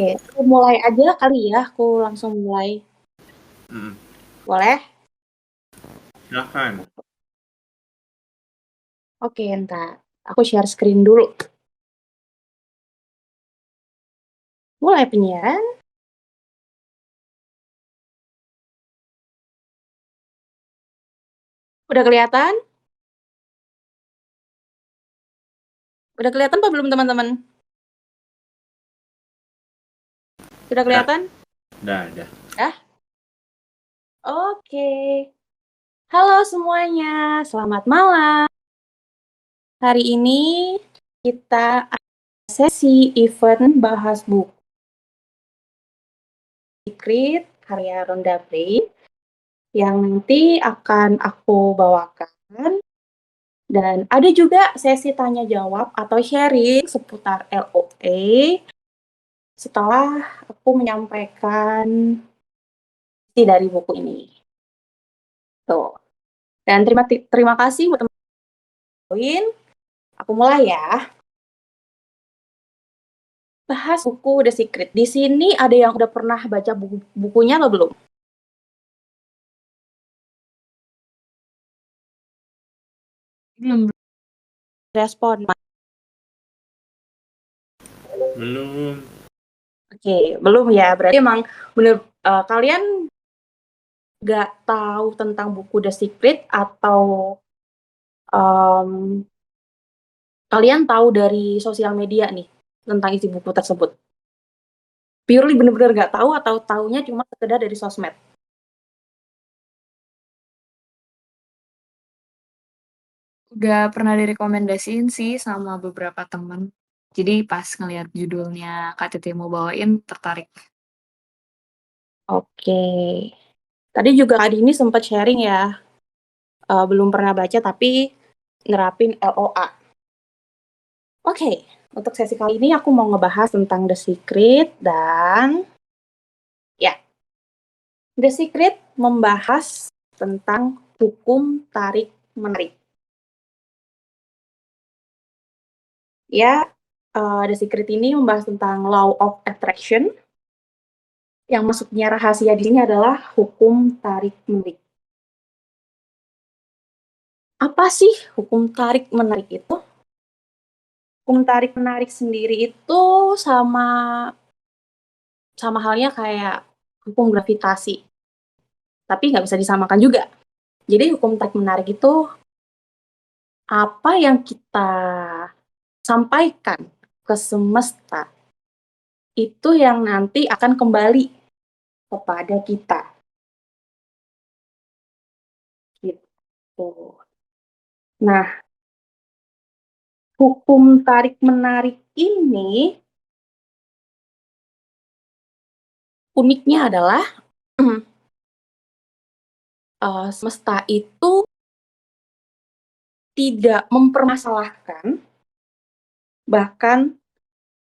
Oke, aku mulai aja kali ya, aku langsung mulai. Mm, Boleh? Silahkan. Oke, entar. Aku share screen dulu. Mulai penyiaran. Udah kelihatan? Udah kelihatan apa belum teman-teman? Udah Dah, kelihatan? dah. Dah? Oke. Halo semuanya, selamat malam. Hari ini kita ada sesi event bahas buku Secret karya Rhonda Byrne yang nanti akan aku bawakan. Dan ada juga sesi tanya jawab atau sharing seputar LOA setelah aku menyampaikan isi dari buku ini. Tuh. Dan terima kasih buat teman-teman. Aku mulai ya. Bahas buku The Secret. Di sini ada yang udah pernah baca bukunya atau belum? Belum. Respon. Belum. Oke, belum ya. Berarti emang bener kalian nggak tahu tentang buku The Secret atau um, kalian tahu dari sosial media nih tentang isi buku tersebut? Purely bener-bener nggak tahu atau taunya cuma sekedar dari sosmed? Udah pernah direkomendasiin sih sama beberapa temen. Jadi pas ngeliat judulnya KTT mau bawain, tertarik. Oke. Tadi juga Kak Dini sempat sharing ya, belum pernah baca tapi nerapin LOA. Oke, untuk sesi kali ini aku mau ngebahas tentang The Secret dan ya, The Secret membahas tentang hukum tarik-menarik. Ya, The Secret ini membahas tentang Law of Attraction, yang maksudnya rahasia di sini adalah hukum tarik-menarik. Apa sih hukum tarik-menarik itu? Hukum tarik-menarik sendiri itu sama halnya kayak hukum gravitasi, tapi nggak bisa disamakan juga. Jadi hukum tarik-menarik itu apa yang kita sampaikan ke semesta itu yang nanti akan kembali kepada kita. Gitu. Nah, hukum tarik-menarik ini uniknya adalah semesta itu tidak mempermasalahkan, bahkan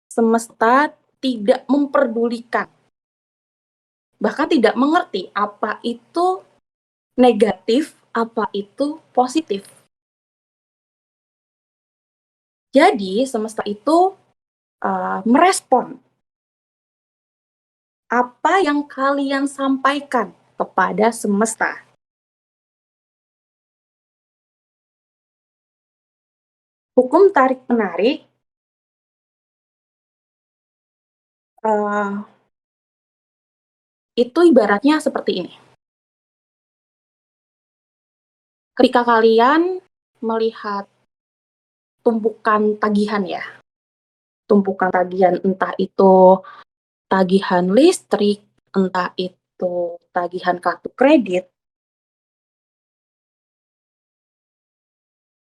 semesta tidak memperdulikan, bahkan tidak mengerti apa itu negatif, apa itu positif. Jadi semesta itu merespon apa yang kalian sampaikan kepada semesta. Hukum tarik-menarik itu ibaratnya seperti ini. Ketika kalian melihat tumpukan tagihan ya, tumpukan tagihan entah itu tagihan listrik, entah itu tagihan kartu kredit,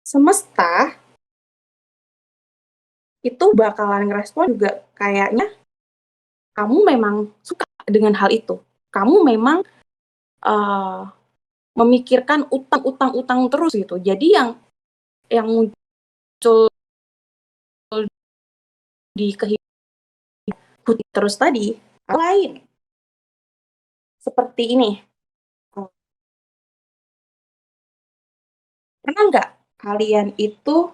semesta itu bakalan ngerespon juga kayaknya kamu memang suka dengan hal itu. Kamu memang uh, memikirkan utang terus gitu. Jadi yang muncul di kehidupan terus tadi lain seperti ini. Pernah nggak kalian itu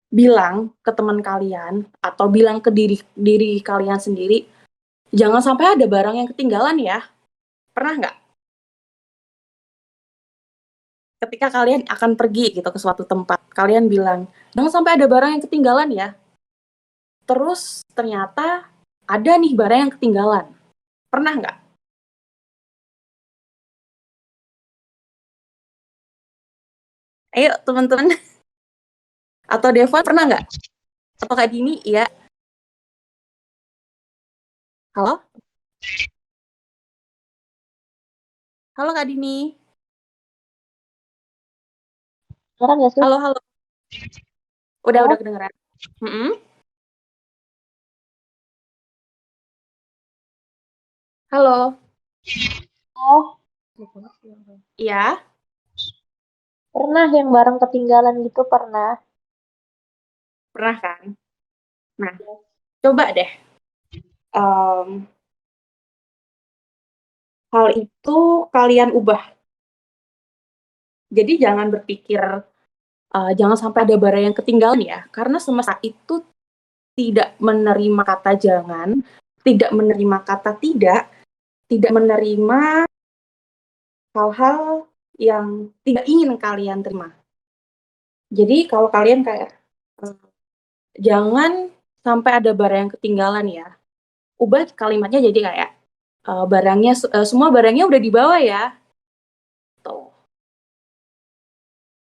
bilang ke teman kalian atau bilang ke diri kalian sendiri, jangan sampai ada barang yang ketinggalan ya. Pernah nggak? Ketika kalian akan pergi gitu ke suatu tempat, kalian bilang, jangan sampai ada barang yang ketinggalan ya. Terus ternyata ada nih barang yang ketinggalan. Pernah nggak? Ayo teman-teman. Atau Devon pernah nggak? Atau Kak Dini? Iya. Halo? Halo Kak Dini. Kedengeran nggak sih? Halo, halo. Udah Oh, kedengeran. Mm-mm. Halo. oh, Iya, pernah yang barang ketinggalan gitu pernah. pernah kan? Nah, coba deh. Hal itu kalian ubah. Jadi jangan berpikir, jangan sampai ada barang yang ketinggalan ya. Karena semesta itu tidak menerima kata jangan, tidak menerima kata tidak menerima hal-hal yang tidak ingin kalian terima. Jadi kalau kalian kayak, eh, jangan sampai ada barang yang ketinggalan ya. Ubah kalimatnya jadi kayak, semua barangnya udah dibawa ya. Tuh.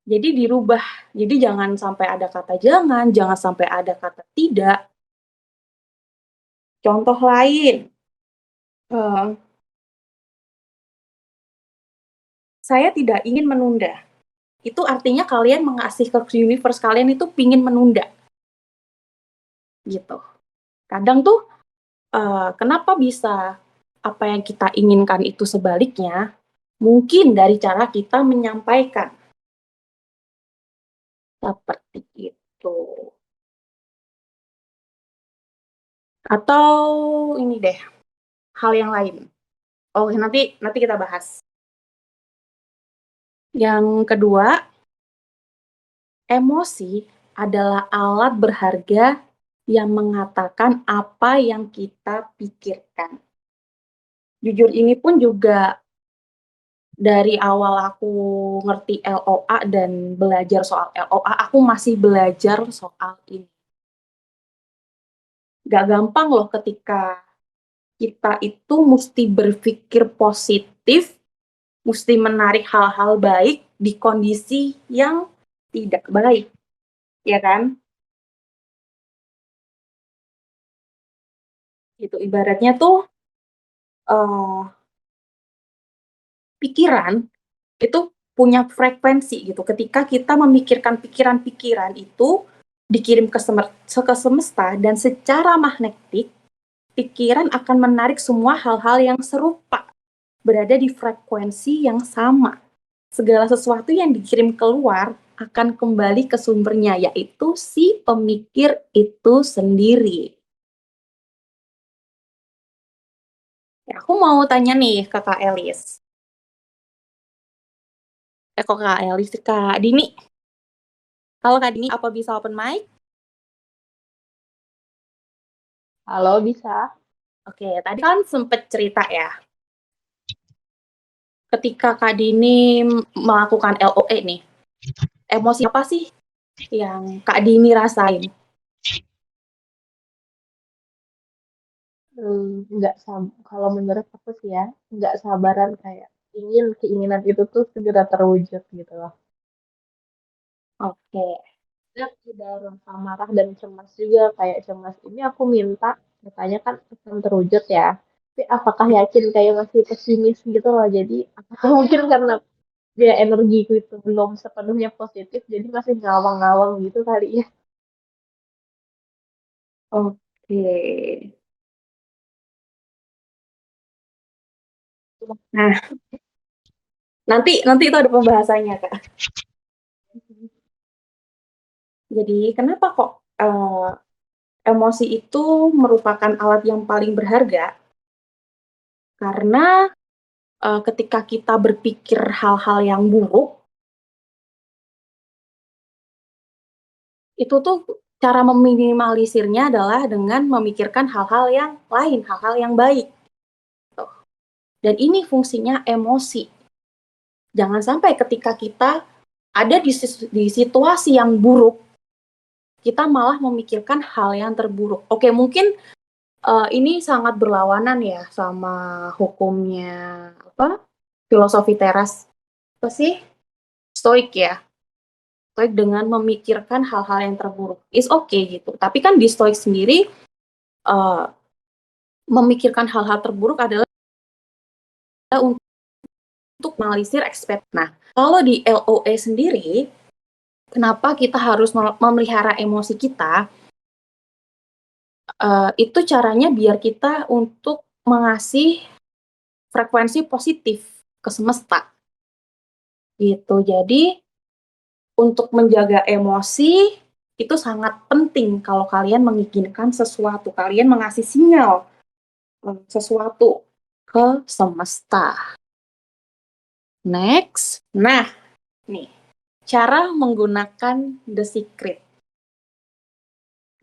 Jadi dirubah. Jadi jangan sampai ada kata jangan sampai ada kata tidak. Contoh lain, eh, saya tidak ingin menunda. Itu artinya kalian mengasih ke universe kalian itu pingin menunda. Gitu. Kadang tuh, kenapa bisa apa yang kita inginkan itu sebaliknya? Mungkin dari cara kita menyampaikan. Seperti itu. Atau ini deh, hal yang lain. Oh, nanti kita bahas. Yang kedua, emosi adalah alat berharga yang mengatakan apa yang kita pikirkan. Jujur ini pun juga dari awal aku ngerti LOA dan belajar soal LOA, aku masih belajar soal ini. Gak gampang loh ketika kita itu mesti berpikir positif, mesti menarik hal-hal baik di kondisi yang tidak baik, ya kan? Itu ibaratnya tuh, pikiran itu punya frekuensi gitu. Ketika kita memikirkan pikiran-pikiran itu dikirim ke semesta dan secara magnetik pikiran akan menarik semua hal-hal yang serupa, berada di frekuensi yang sama. Segala sesuatu yang dikirim keluar akan kembali ke sumbernya, yaitu si pemikir itu sendiri. Ya, aku mau tanya nih ke Kak Elis. Kok Kak Elis, Kak Dini. Halo Kak Dini, apa bisa open mic? Halo, bisa. Oke, tadi kan sempet cerita ya, ketika Kak Dini melakukan LOE nih, emosi apa sih yang Kak Dini rasain? Nggak kalau menurut aku sih ya, nggak sabaran kayak keinginan itu tuh segera terwujud gitu loh. Oke, Dan udah rasa marah dan cemas juga, kayak cemas ini aku minta, katanya kan akan terwujud ya. Tapi apakah yakin, kayak masih pesimis gitu loh. Jadi apakah mungkin karena dia energiku itu belum sepenuhnya positif, jadi masih ngawang-ngawang gitu kali ya. oke. Nah, nanti itu ada pembahasannya Kak. Jadi kenapa kok emosi itu merupakan alat yang paling berharga? Karena ketika kita berpikir hal-hal yang buruk, itu tuh cara meminimalisirnya adalah dengan memikirkan hal-hal yang lain, hal-hal yang baik. Tuh. Dan ini fungsinya emosi. Jangan sampai ketika kita ada di situasi yang buruk, kita malah memikirkan hal yang terburuk. Oke, mungkin ini sangat berlawanan ya sama hukumnya apa? Filosofi teras apa sih? Stoik ya. Stoik dengan memikirkan hal-hal yang terburuk. Is okay gitu. Tapi kan di Stoik sendiri memikirkan hal-hal terburuk adalah untuk menganalisir ekspektasi. Nah, kalau di LOE sendiri, kenapa kita harus memelihara emosi kita? Itu caranya biar kita untuk mengasih frekuensi positif ke semesta. Gitu. Jadi, untuk menjaga emosi, itu sangat penting kalau kalian menginginkan sesuatu. Kalian mengasih sinyal sesuatu ke semesta. Next. Nah, nih. Cara menggunakan The Secret.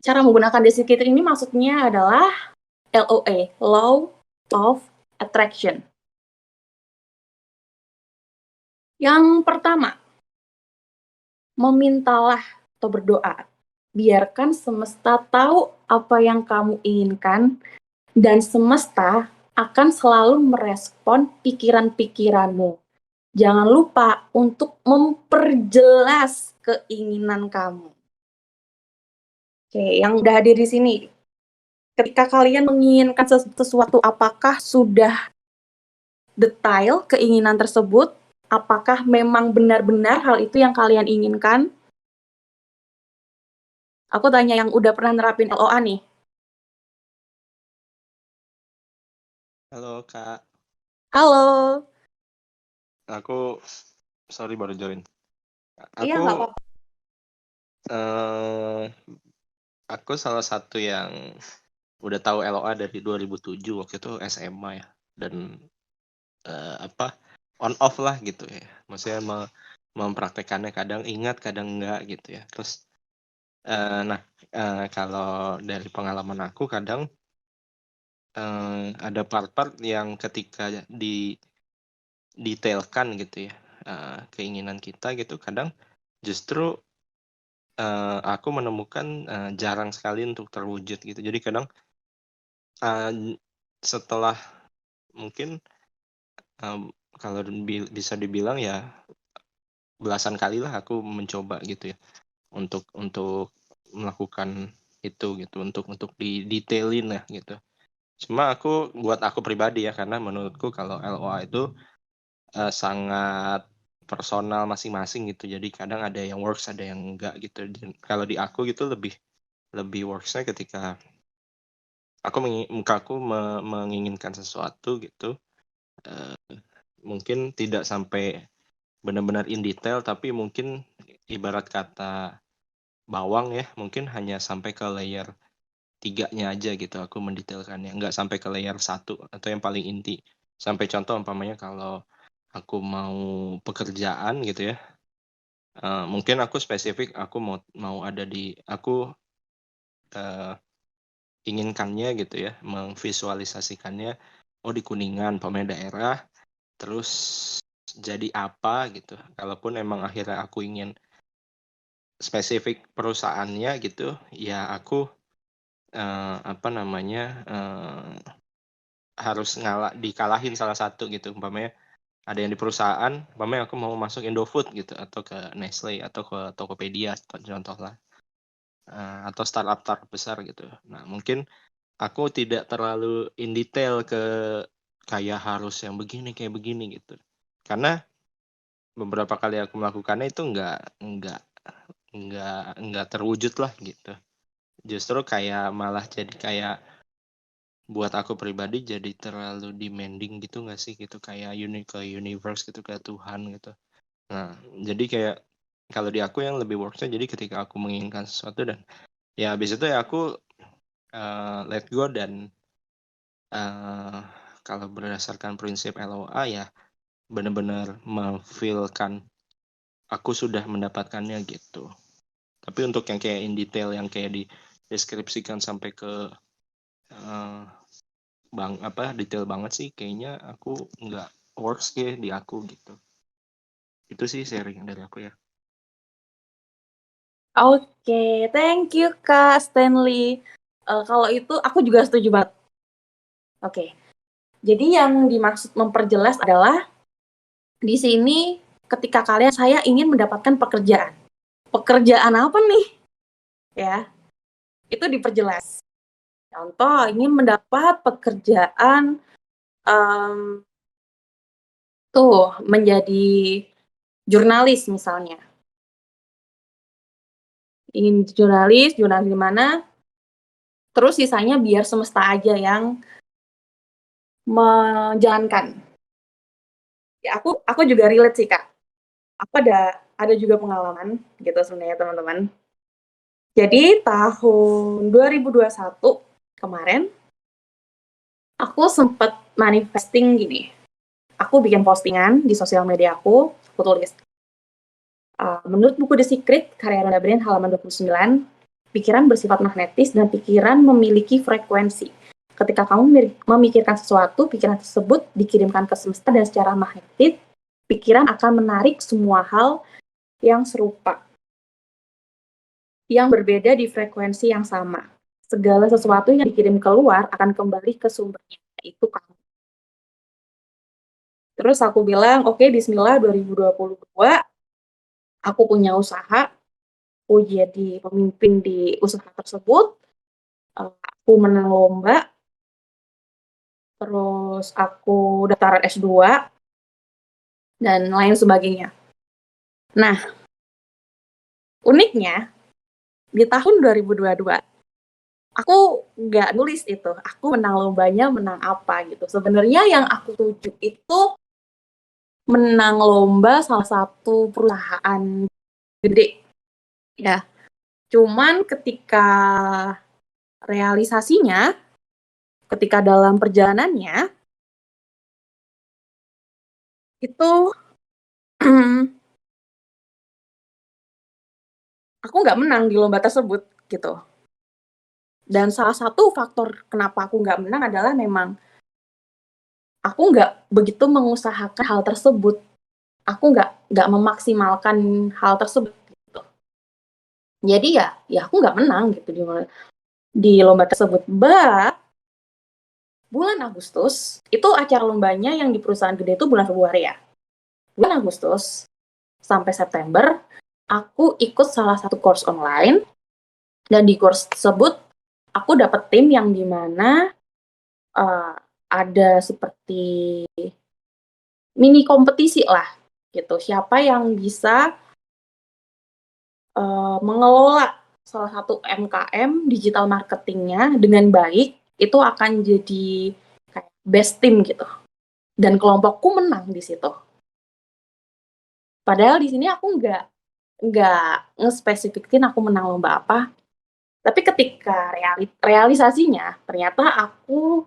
Cara menggunakan The Secret ini maksudnya adalah LOA, Law of Attraction. Yang pertama, memintalah atau berdoa. Biarkan semesta tahu apa yang kamu inginkan dan semesta akan selalu merespon pikiran-pikiranmu. Jangan lupa untuk memperjelas keinginan kamu. Oke, yang udah hadir di sini, ketika kalian menginginkan sesuatu, apakah sudah detail keinginan tersebut? Apakah memang benar-benar hal itu yang kalian inginkan? Aku tanya yang udah pernah nerapin LOA nih. Halo Kak, Halo. aku sorry baru join. Iya, Aku nggak apa-apa. eh, aku salah satu yang udah tahu LOA dari 2007 waktu itu SMA ya, dan apa on off lah gitu ya. Maksudnya mempraktekannya kadang ingat kadang enggak gitu ya. Terus nah kalau dari pengalaman aku kadang ada part-part yang ketika didetailkan gitu ya, keinginan kita gitu kadang justru aku menemukan jarang sekali untuk terwujud gitu. Jadi kadang setelah mungkin kalau bisa dibilang ya belasan kali lah aku mencoba gitu ya untuk melakukan itu gitu, untuk didetailin lah gitu. Cuma buat aku pribadi ya, karena menurutku kalau LOA itu sangat personal masing-masing gitu. Jadi kadang ada yang works, ada yang enggak gitu. Dan kalau di aku gitu lebih worksnya ketika aku menginginkan sesuatu gitu. Mungkin tidak sampai benar-benar in detail, tapi mungkin ibarat kata bawang ya, mungkin hanya sampai ke layer 3-nya aja gitu aku mendetailkannya, nggak sampai ke layer 1 atau yang paling inti. Sampai contoh umpamanya kalau aku mau pekerjaan gitu ya, mungkin aku spesifik aku mau ada di aku inginkannya gitu ya, memvisualisasikannya di Kuningan umpamanya daerah, terus jadi apa gitu. Kalaupun emang akhirnya aku ingin spesifik perusahaannya gitu, ya aku apa namanya harus dikalahin salah satu gitu. Umpamanya ada yang di perusahaan, umpamanya aku mau masuk Indofood gitu, atau ke Nestle atau ke Tokopedia contoh lah, atau startup besar gitu. Nah mungkin aku tidak terlalu in detail kayak harus yang begini kayak begini gitu, karena beberapa kali aku melakukannya itu nggak terwujud lah gitu. Justru kayak malah jadi kayak buat aku pribadi jadi terlalu demanding gitu nggak sih gitu, kayak ke universe gitu, kayak Tuhan gitu. Nah jadi kayak kalau di aku yang lebih worksnya jadi ketika aku menginginkan sesuatu, dan ya habis itu ya aku let go, dan kalau berdasarkan prinsip LOA ya benar-benar memfeelkan aku sudah mendapatkannya gitu. Tapi untuk yang kayak in detail, yang kayak dideskripsikan sampai ke detail banget sih, kayaknya aku nggak works kayak di aku gitu. Itu sih sharing dari aku ya. Oke, thank you Kak Stanley. Kalau itu aku juga setuju banget. Oke, jadi yang dimaksud memperjelas adalah di sini ketika saya ingin mendapatkan pekerjaan. Pekerjaan apa nih? Ya, itu diperjelas. Contoh, ingin mendapat pekerjaan menjadi jurnalis misalnya. Ingin jurnalis di mana? Terus sisanya biar semesta aja yang menjalankan. Ya, aku juga relate sih, Kak. Aku ada juga pengalaman gitu sebenarnya, teman-teman. Jadi tahun 2021 kemarin aku sempat manifesting gini. Aku bikin postingan di sosial media aku tulis menurut buku The Secret karya Rhonda Byrne halaman 29, pikiran bersifat magnetis dan pikiran memiliki frekuensi. Ketika kamu memikirkan sesuatu, pikiran tersebut dikirimkan ke semesta dan secara magnetis, pikiran akan menarik semua hal yang serupa, yang berbeda di frekuensi yang sama. Segala sesuatu yang dikirim keluar akan kembali ke sumbernya, yaitu kamu. Terus aku bilang, oke, bismillah 2022, aku punya usaha, aku jadi pemimpin di usaha tersebut, aku menang lomba, terus aku daftar S2, dan lain sebagainya. Nah, uniknya, di tahun 2022, aku nggak nulis itu, aku menang lombanya menang apa gitu. Sebenarnya yang aku tuju itu menang lomba salah satu perusahaan gede, ya. Cuman ketika realisasinya, ketika dalam perjalanannya, itu aku nggak menang di lomba tersebut gitu. Dan salah satu faktor kenapa aku nggak menang adalah memang aku nggak begitu mengusahakan hal tersebut. Aku nggak memaksimalkan hal tersebut gitu. Jadi ya aku nggak menang gitu di lomba tersebut. Bulan Agustus itu acara lombanya yang di perusahaan gede itu bulan Februari ya. Bulan Agustus sampai September aku ikut salah satu course online, dan di course tersebut aku dapat tim yang dimana ada seperti mini kompetisi lah gitu. Siapa yang bisa mengelola salah satu MKM digital marketingnya dengan baik, itu akan jadi kayak best team gitu. Dan kelompokku menang di situ. Padahal di sini aku nggak ngespesifikin aku menang lomba apa. Tapi ketika realisasinya, ternyata aku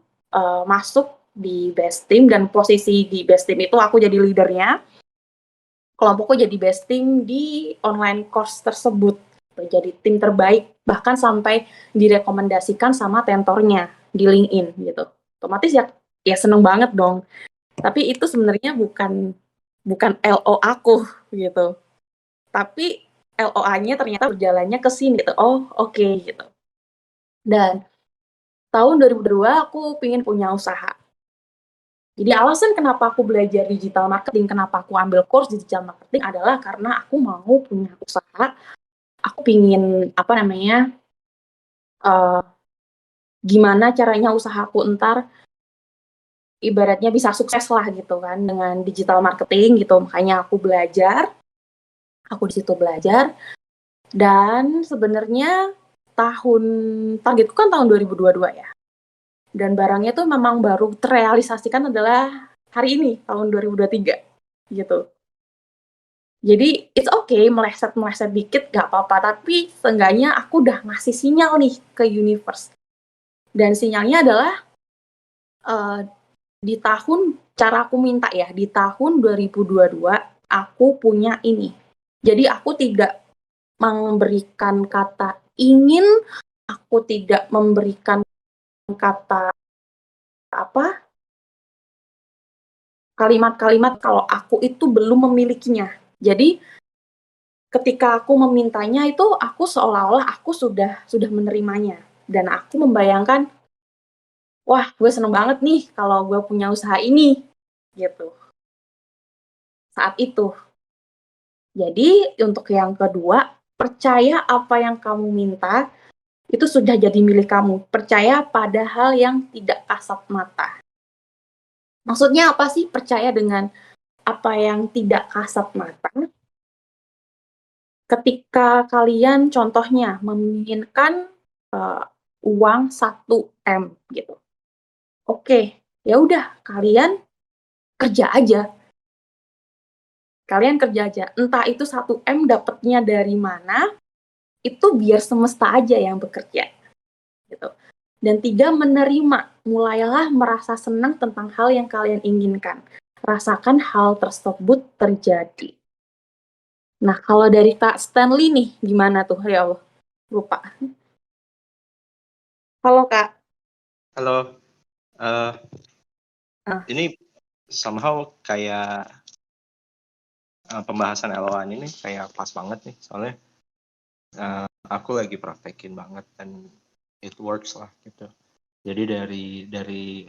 masuk di best team, dan posisi di best team itu aku jadi leadernya. Kelompokku jadi best team di online course tersebut. Jadi tim terbaik, bahkan sampai direkomendasikan sama tentornya di LinkedIn gitu. Otomatis ya seneng banget dong. Tapi itu sebenarnya bukan LO aku gitu. Tapi LOA-nya ternyata berjalannya ke sini gitu. Oh, oke gitu. Dan tahun 2002 aku pengen punya usaha. Jadi alasan kenapa aku belajar digital marketing, kenapa aku ambil course digital marketing adalah karena aku mau punya usaha. Aku pingin gimana caranya usahaku ntar ibaratnya bisa sukses lah gitu kan dengan digital marketing gitu. Makanya aku belajar. Aku di situ belajar. Dan sebenarnya targetku kan tahun 2022 ya. Dan barangnya tuh memang baru terrealisasikan adalah hari ini, tahun 2023, gitu. Jadi, it's okay, meleset dikit, gak apa-apa. Tapi, seenggaknya aku udah ngasih sinyal nih ke universe. Dan sinyalnya adalah, cara aku minta ya, di tahun 2022, aku punya ini. Jadi, aku tidak memberikan kata ingin, aku tidak memberikan kata kalimat-kalimat kalau aku itu belum memilikinya. Jadi ketika aku memintanya itu aku seolah-olah aku sudah menerimanya dan aku membayangkan, wah gue seneng banget nih kalau gue punya usaha ini gitu saat itu. Jadi untuk yang kedua, percaya apa yang kamu minta itu sudah jadi milik kamu. Percaya pada hal yang tidak kasat mata. Maksudnya apa sih percaya dengan apa yang tidak kasat mata? Ketika kalian contohnya menginginkan uang 1 M gitu. Oke, ya udah kalian kerja aja. Kalian kerja aja. Entah itu 1 M dapatnya dari mana, itu biar semesta aja yang bekerja. Gitu. Dan 3, menerima. Mulailah merasa senang tentang hal yang kalian inginkan. Rasakan hal tersebut terjadi. Nah, kalau dari Kak Stanley nih, gimana tuh? Ya Allah, lupa. Halo, Kak. Halo. Ini somehow kayak pembahasan LOA ini kayak pas banget nih. Soalnya aku lagi praktekin banget dan it works lah gitu. Jadi dari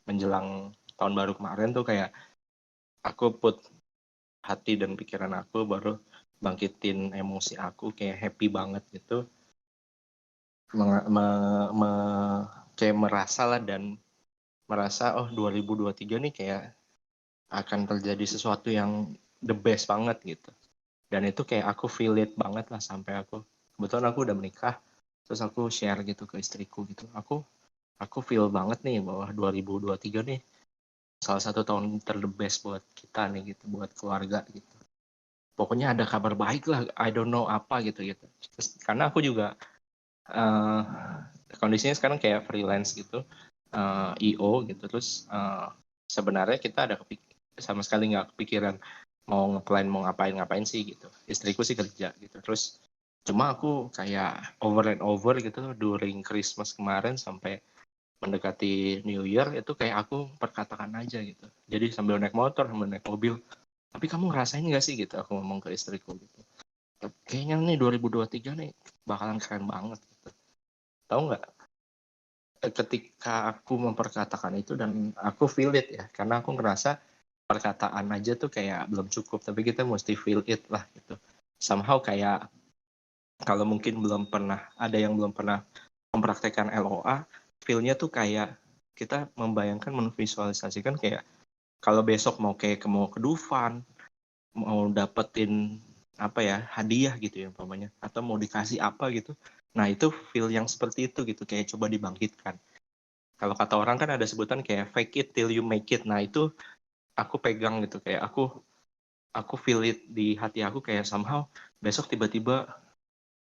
menjelang tahun baru kemarin tuh kayak aku put hati dan pikiran aku baru bangkitin emosi aku kayak happy banget gitu. Kayak merasa lah dan merasa 2023 nih kayak akan terjadi sesuatu yang the best banget gitu. Dan itu kayak aku feel it banget lah sampai kebetulan aku udah menikah, terus aku share gitu ke istriku gitu. Aku feel banget nih bahwa 2023 nih salah satu tahun the best buat kita nih gitu, buat keluarga gitu. Pokoknya ada kabar baik lah, I don't know apa gitu. Terus, karena aku juga kondisinya sekarang kayak freelance gitu, IO gitu. Terus sebenarnya kita ada sama sekali nggak kepikiran mau ngeplan mau ngapain sih gitu. Istriku sih kerja gitu. Terus cuma aku kayak over and over gitu during Christmas kemarin sampai mendekati New Year itu kayak aku perkatakan aja gitu. Jadi sambil naik motor, sambil naik mobil, tapi kamu ngerasain nggak sih gitu? Aku ngomong ke istriku gitu. Kayaknya nih 2023 nih bakalan keren banget gitu. Tahu nggak? Ketika aku memperkatakan itu dan aku feel it ya, karena aku ngerasa perkataan aja tuh kayak belum cukup, tapi kita mesti feel it lah gitu. Somehow kayak kalau mungkin ada yang belum pernah mempraktekkan LOA, feel-nya tuh kayak kita membayangkan, memvisualisasikan kayak kalau besok mau ke Dufan, mau dapetin hadiah gitu ya umpamanya, atau mau dikasih apa gitu. Nah itu feel yang seperti itu gitu, kayak coba dibangkitkan. Kalau kata orang kan ada sebutan kayak fake it till you make it. Nah itu aku pegang gitu, kayak aku feel it di hati aku kayak somehow besok tiba-tiba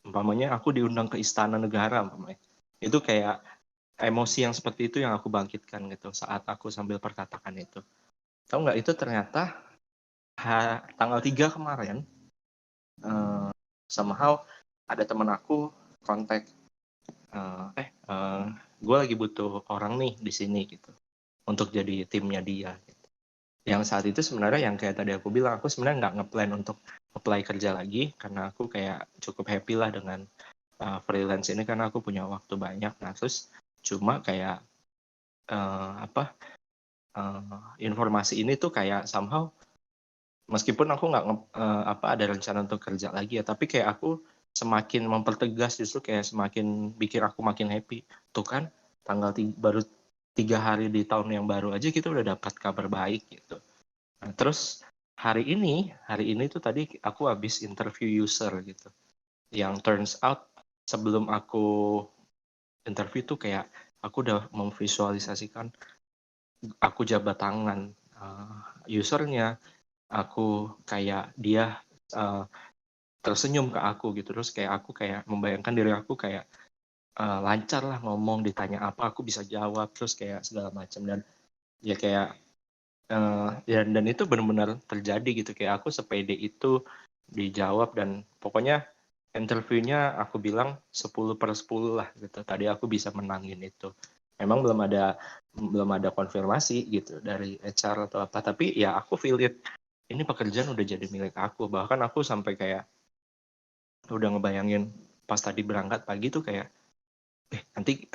umpamanya aku diundang ke Istana Negara umpamanya. Itu kayak emosi yang seperti itu yang aku bangkitkan gitu saat aku sambil perkatakan itu. Tahu nggak, itu ternyata tanggal 3 kemarin somehow ada teman aku kontak, gue lagi butuh orang nih di sini gitu untuk jadi timnya dia gitu. Yang saat itu sebenarnya yang kayak tadi aku bilang, aku sebenarnya nggak ngeplan untuk apply kerja lagi karena aku kayak cukup happy lah dengan freelance ini karena aku punya waktu banyak. Nah terus cuma kayak informasi ini tuh kayak somehow meskipun aku nggak ada rencana untuk kerja lagi ya, tapi kayak aku semakin mempertegas, justru kayak semakin bikin aku makin happy. Tuh kan baru 3 hari di tahun yang baru aja kita udah dapat kabar baik gitu. Nah, terus hari ini tuh tadi aku habis interview user gitu. Yang turns out sebelum aku interview tuh kayak aku udah memvisualisasikan aku jabat tangan usernya, aku kayak dia tersenyum ke aku gitu, terus kayak aku kayak membayangkan diri aku kayak lancar lah ngomong, ditanya apa aku bisa jawab, terus kayak segala macam. Dan ya kayak dan itu benar-benar terjadi gitu, kayak aku sepede itu dijawab dan pokoknya interviewnya aku bilang 10/10 lah gitu. Tadi aku bisa menangin itu. Memang belum ada konfirmasi gitu dari HR atau apa, tapi ya aku feel it. Ini pekerjaan udah jadi milik aku. Bahkan aku sampai kayak udah ngebayangin pas tadi berangkat pagi tuh kayak nanti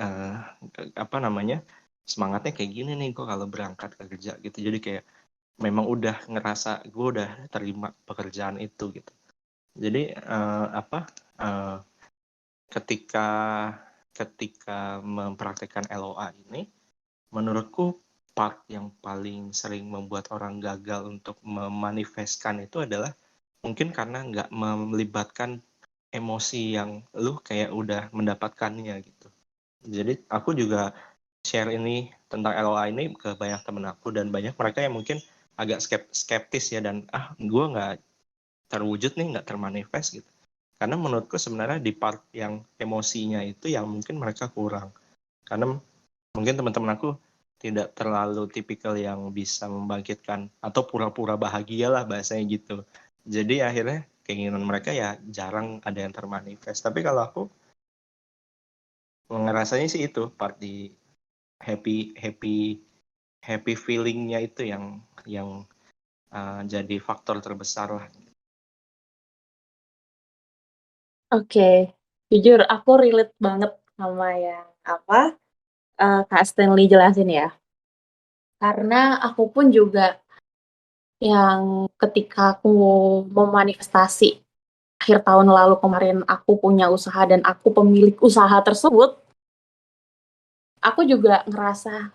apa namanya, semangatnya kayak gini nih kok kalau berangkat kerja gitu. Jadi kayak memang udah ngerasa gue udah terima pekerjaan itu gitu. Jadi ketika mempraktekkan LOA ini, menurutku part yang paling sering membuat orang gagal untuk memanifestkan itu adalah mungkin karena nggak melibatkan emosi yang lu kayak udah mendapatkannya gitu. Jadi aku juga share ini tentang LOA ini ke banyak temen aku, dan banyak mereka yang mungkin agak skeptis ya, dan gue nggak terwujud nih, nggak termanifest gitu. Karena menurutku sebenarnya di part yang emosinya itu yang mungkin mereka kurang. Karena mungkin teman-teman aku tidak terlalu tipikal yang bisa membangkitkan atau pura-pura bahagia lah bahasanya gitu. Jadi akhirnya keinginan mereka ya jarang ada yang termanifest. Tapi kalau aku ngerasanya sih itu part di happy feelingnya itu yang jadi faktor terbesar lah. Oke, jujur aku relate banget sama yang Kak Stanley jelasin ya. Karena aku pun juga yang ketika aku memanifestasi akhir tahun lalu kemarin aku punya usaha dan aku pemilik usaha tersebut, aku juga ngerasa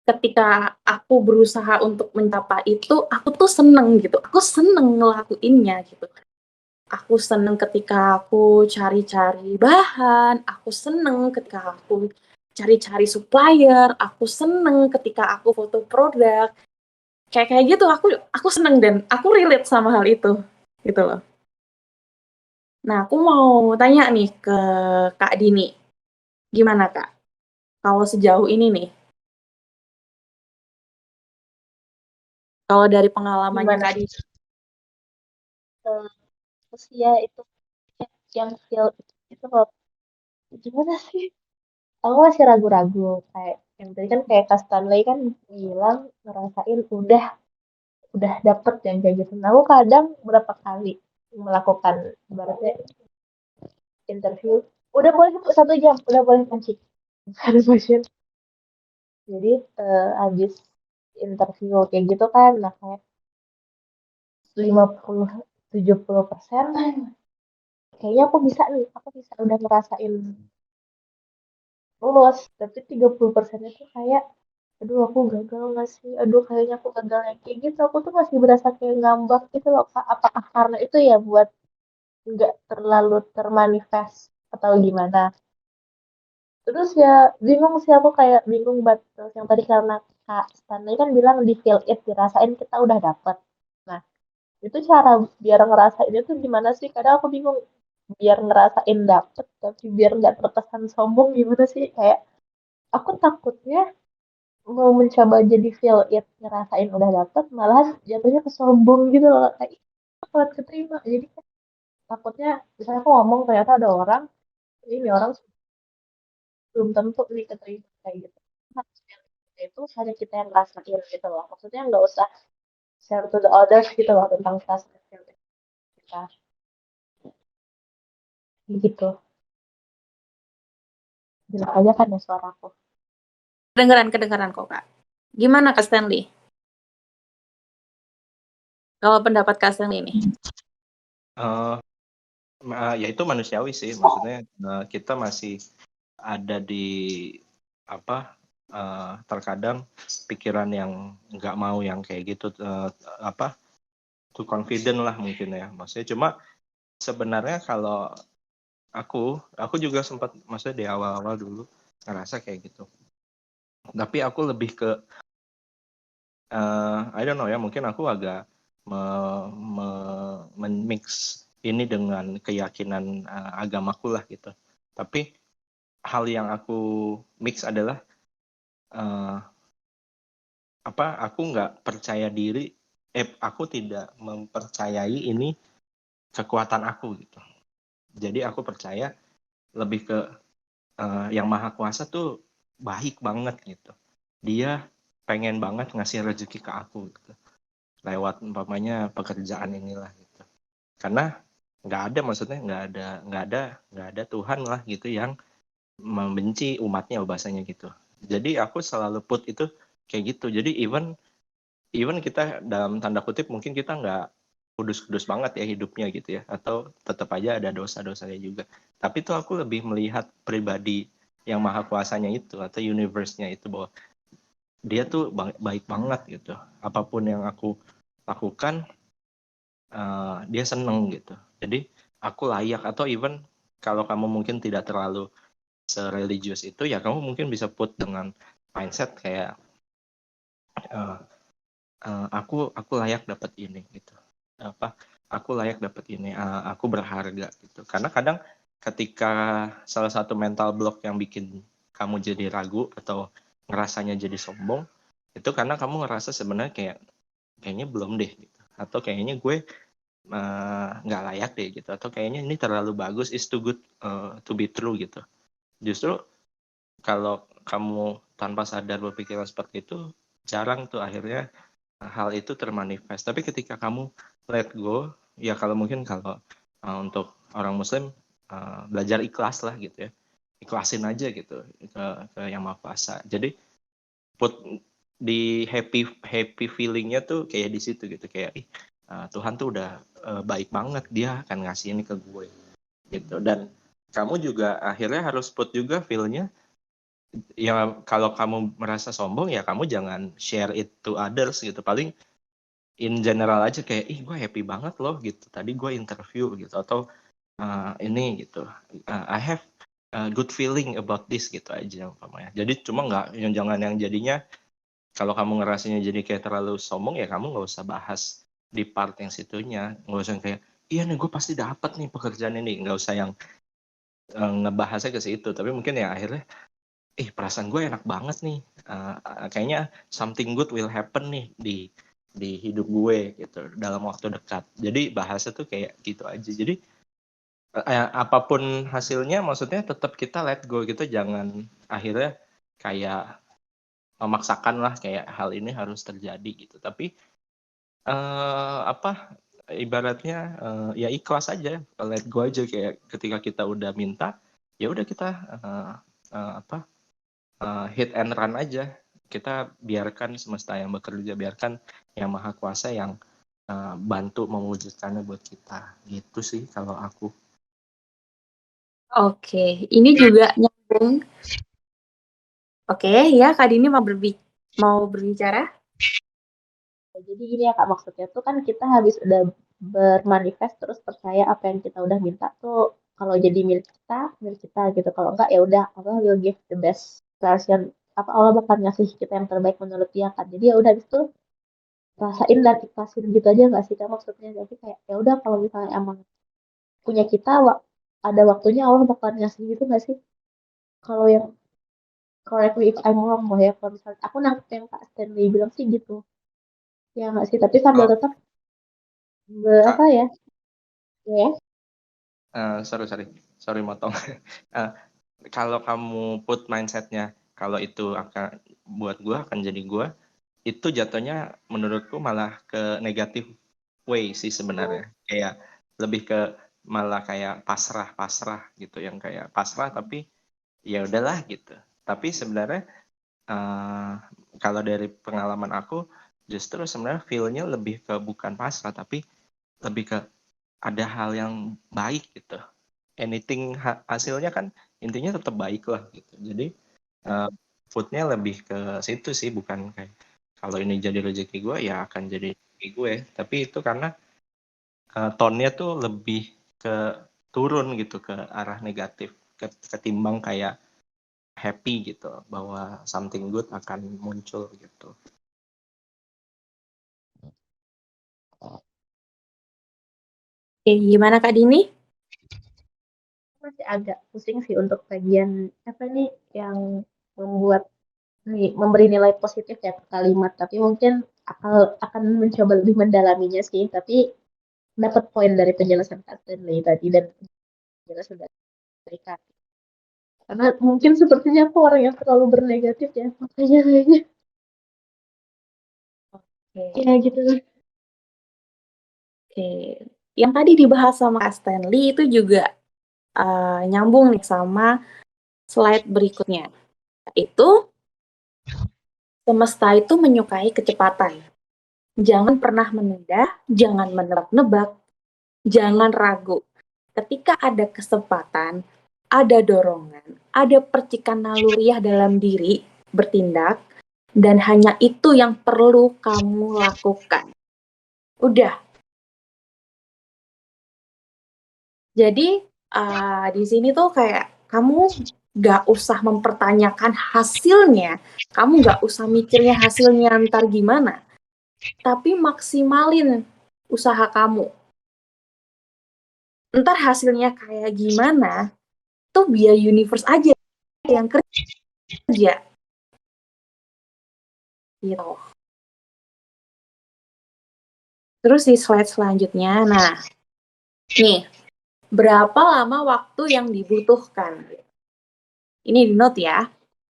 ketika aku berusaha untuk mencapai itu, aku tuh seneng gitu. Aku seneng ngelakuinnya gitu. Aku seneng ketika aku cari-cari bahan, aku seneng ketika aku cari-cari supplier, aku seneng ketika aku foto produk. Kayak gitu aku seneng dan aku relate sama hal itu gitu loh. Nah, aku mau tanya nih ke Kak Dini. Gimana Kak? Kalau sejauh ini nih, kalau dari pengalamannya Gimana? Kak Dini, Terus ya itu yang feel itu loh, gimana sih? Aku masih ragu-ragu kayak yang tadi kan kayak Kak Stanley kan bilang ngerasain udah dapet yang kayak gitu. Nah, aku kadang berapa kali melakukan ibaratnya interview, udah boleh 1 jam, udah boleh kunci. Ada pasien. Jadi habis interview kayak gitu kan, nah kayak 50-70% kayaknya aku bisa udah ngerasain lulus, tapi 30% itu kayak aduh aku gagal nggak sih, aduh kayaknya aku gagal kayak gitu, aku tuh masih berasa kayak ngambak gitu loh Kak. Apakah karena itu ya buat nggak terlalu termanifest atau gimana? Terus ya bingung sih, aku kayak bingung banget. Terus yang tadi karena Kak Stanley kan bilang di feel it, dirasain kita udah dapet. Nah, itu cara biar ngerasain itu gimana sih? Kadang aku bingung, biar ngerasain dapet tapi biar nggak terkesan sombong gimana sih? Kayak aku takutnya mau mencoba jadi feel it, ngerasain udah dapet, malah jatuhnya ke sombong gitu loh. Kayak aku kuat keterima. Jadi kan takutnya misalnya aku ngomong ternyata ada orang, ini orang belum tentu nih keterima kayak gitu. Harusnya itu hanya kita yang ngerasain gitu loh. Maksudnya nggak usah share to the others gitu loh tentang perasaan kita gitu. Jelas aja kan ya suaraku. kedengeran kok Kak. Gimana Kak Stanley? Kalau pendapat Kak Stanley nih? Ya itu manusiawi sih, maksudnya kita masih ada di terkadang pikiran yang nggak mau yang kayak gitu, too confident lah mungkin ya, maksudnya. Cuma sebenarnya kalau aku juga sempat, maksudnya di awal-awal dulu ngerasa kayak gitu, tapi aku lebih ke I don't know ya, mungkin aku agak men-mix ini dengan keyakinan agamaku lah gitu. Tapi hal yang aku mix adalah aku nggak percaya diri, aku tidak mempercayai ini kekuatan aku gitu. Jadi aku percaya lebih ke yang Maha Kuasa tuh baik banget gitu. Dia pengen banget ngasih rezeki ke aku gitu. Lewat umpamanya pekerjaan inilah gitu. Karena maksudnya nggak ada Tuhan lah gitu yang membenci umatnya bahasanya gitu. Jadi aku selalu put itu kayak gitu. Jadi even kita dalam tanda kutip mungkin kita nggak kudus-kudus banget ya hidupnya gitu ya, atau tetap aja ada dosa-dosanya juga. Tapi tuh aku lebih melihat pribadi yang maha kuasanya itu atau universe-nya itu, bahwa dia tuh baik banget gitu. Apapun yang aku lakukan, dia seneng gitu. Jadi aku layak, atau even kalau kamu mungkin tidak terlalu sereligius itu, ya kamu mungkin bisa put dengan mindset kayak aku layak dapat ini gitu. Aku layak dapat ini, aku berharga gitu. Karena kadang ketika salah satu mental block yang bikin kamu jadi ragu atau ngerasanya jadi sombong, itu karena kamu ngerasa sebenarnya kayaknya belum deh gitu. Atau kayaknya gue nggak layak deh gitu. Atau kayaknya ini terlalu bagus, is too good to be true gitu. Justru kalau kamu tanpa sadar berpikiran seperti itu, jarang tuh akhirnya hal itu termanifest. Tapi ketika kamu let go, ya kalau untuk orang Muslim, belajar ikhlas lah gitu ya, ikhlasin aja gitu ke yang Maha Kuasa. Jadi put di happy feelingnya tuh kayak di situ gitu, kayak Tuhan tuh udah baik banget, dia akan ngasih ini ke gue gitu. Dan kamu juga akhirnya harus put juga feelnya, ya kalau kamu merasa sombong ya kamu jangan share it to others gitu. Paling in general aja kayak, ih gue happy banget loh gitu, tadi gue interview gitu, atau ini gitu, I have a good feeling about this gitu aja umpamanya. Jadi cuma jangan yang jadinya kalau kamu ngerasanya jadi kayak terlalu sombong, ya kamu nggak usah bahas di part yang situnya, nggak usah kayak iya nih gue pasti dapat nih pekerjaan ini, nggak usah yang ngebahasnya ke situ. Tapi mungkin ya akhirnya perasaan gue enak banget nih, kayaknya something good will happen nih di hidup gue gitu dalam waktu dekat. Jadi bahasa tuh kayak gitu aja. Jadi apapun hasilnya, maksudnya tetap kita let go gitu, jangan akhirnya kayak memaksakan lah kayak hal ini harus terjadi gitu. Tapi ibaratnya ya ikhlas aja, let go aja, kayak ketika kita udah minta, ya udah kita hit and run aja. Kita biarkan semesta yang bekerja, biarkan yang maha kuasa yang bantu mewujudkannya buat kita. Gitu sih kalau aku. Oke, ini juga nyambung. Oke, ya Kak Dini mau berbicara? Jadi gini ya Kak, maksudnya tuh kan kita habis udah bermanifest terus percaya apa yang kita udah minta tuh kalau jadi milik kita gitu. Kalau enggak ya udah Allah will give the best version, Allah bakal ngasih kita yang terbaik menurut dia kan. Jadi ya udah habis itu rasain dan ikhlasin gitu aja nggak sih Kak maksudnya. Jadi kayak ya udah kalau misalnya emang punya kita ada waktunya Allah bakal ngasih gitu nggak sih? Kalau yang correct me if I'm wrong ya, kalau misalnya aku nangkep yang Kak Stanley bilang sih gitu. Ya nggak sih, tapi sambil Oh, tetap Kak, ya? Ya. sorry motong. Kalau kamu put mindsetnya kalau itu akan buat gue, akan jadi gue, itu jatuhnya menurutku malah ke negatif way sih sebenarnya. Kayak lebih ke malah kayak pasrah gitu, yang kayak pasrah tapi ya udahlah gitu. Tapi sebenarnya kalau dari pengalaman aku, justru sebenarnya feel-nya lebih ke bukan pasrah, tapi lebih ke ada hal yang baik gitu. Anything hasilnya kan intinya tetap baik lah gitu. Jadi foodnya lebih ke situ sih, bukan kayak kalau ini jadi rezeki gue ya akan jadi rezeki gue. Tapi itu karena tone-nya tuh lebih ke turun gitu, ke arah negatif ketimbang kayak happy gitu bahwa something good akan muncul gitu. Oke, gimana Kak Dini? Masih agak pusing sih untuk bagian apa nih yang membuat memberi nilai positif ya ke kalimat, tapi mungkin akan mencoba lebih mendalaminya sih. Tapi dapat poin dari penjelasan Kak Stanley tadi, dan jelas sudah negatif. Karena mungkin sepertinya aku orang yang terlalu bernegatif ya, makanya kayaknya Oke. ya gitu. Oke. Yang tadi dibahas sama Kak Stanley itu juga nyambung nih sama slide berikutnya. Itu semesta itu menyukai kecepatan. Jangan pernah menunda, jangan menebak-nebak, jangan ragu. Ketika ada kesempatan, ada dorongan, ada percikan naluriah dalam diri bertindak, dan hanya itu yang perlu kamu lakukan. Udah. Jadi di sini tuh kayak kamu gak usah mempertanyakan hasilnya, kamu gak usah mikirnya hasilnya ntar gimana, tapi maksimalin usaha kamu. Ntar hasilnya kayak gimana, tuh biar universe aja yang kerja. Gitu. Terus di slide selanjutnya, nah, nih, berapa lama waktu yang dibutuhkan? Ini di note ya.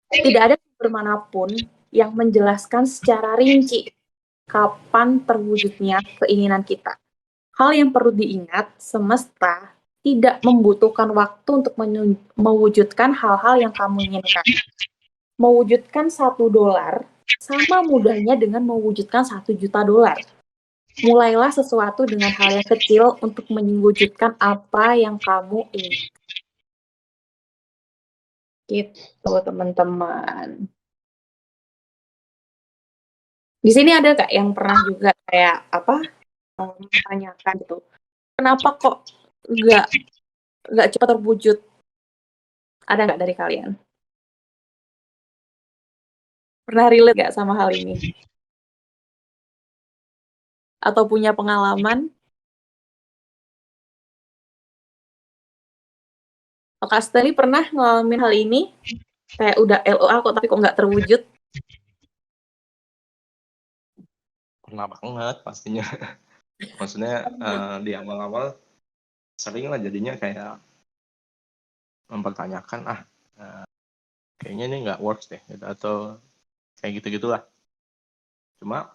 Tidak ada sumber manapun yang menjelaskan secara rinci kapan terwujudnya keinginan kita. Hal yang perlu diingat, semesta tidak membutuhkan waktu untuk mewujudkan hal-hal yang kamu inginkan. Mewujudkan $1 sama mudahnya dengan mewujudkan $1.000.000. Mulailah sesuatu dengan hal yang kecil untuk mewujudkan apa yang kamu inginkan. Gitu, teman-teman. Di sini ada nggak yang pernah juga kayak mempertanyakan gitu, kenapa kok nggak cepat terwujud? Ada nggak dari kalian? Pernah relate nggak sama hal ini? Atau punya pengalaman? Kak Steli pernah ngalamin hal ini? Kayak udah LOA kok tapi kok nggak terwujud? Pernah banget pastinya. Maksudnya di awal-awal sering lah jadinya kayak mempertanyakan kayaknya ini nggak works deh gitu, atau kayak gitu-gitulah. Cuma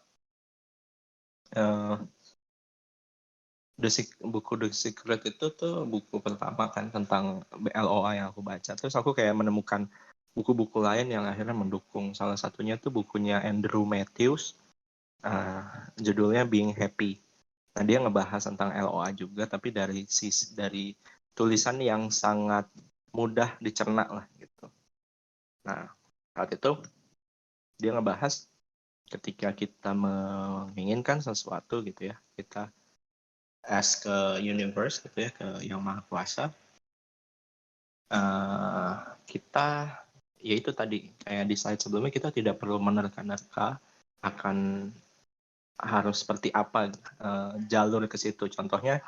buku The Secret itu tuh buku pertama kan tentang LOA yang aku baca. Terus aku kayak menemukan buku-buku lain yang akhirnya mendukung. Salah satunya tuh bukunya Andrew Matthews, judulnya Being Happy. Nah, dia ngebahas tentang LOA juga, tapi dari tulisan yang sangat mudah dicerna lah gitu. Nah, saat itu dia ngebahas ketika kita menginginkan sesuatu gitu ya, kita ask ke universe gitu ya, ke yang maha kuasa, kita ya itu tadi kayak di slide sebelumnya, kita tidak perlu menerka-nerka akan harus seperti apa jalur ke situ. Contohnya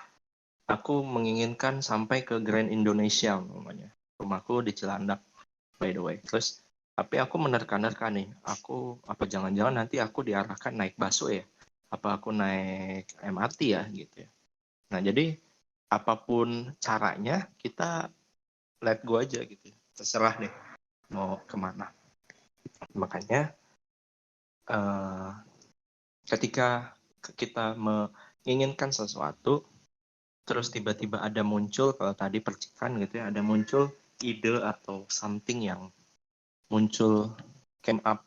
aku menginginkan sampai ke Grand Indonesia namanya, rumahku di Cilandak by the way. Terus tapi aku menerka-nerka nih, aku apa jangan-jangan nanti aku diarahkan naik busway ya, apa aku naik MRT ya gitu ya. Nah, jadi apapun caranya kita let go aja gitu. Terserah deh mau kemana. Makanya ketika kita menginginkan sesuatu, terus tiba-tiba ada muncul, kalau tadi percikan gitu ya, ada muncul ide atau something yang muncul, came up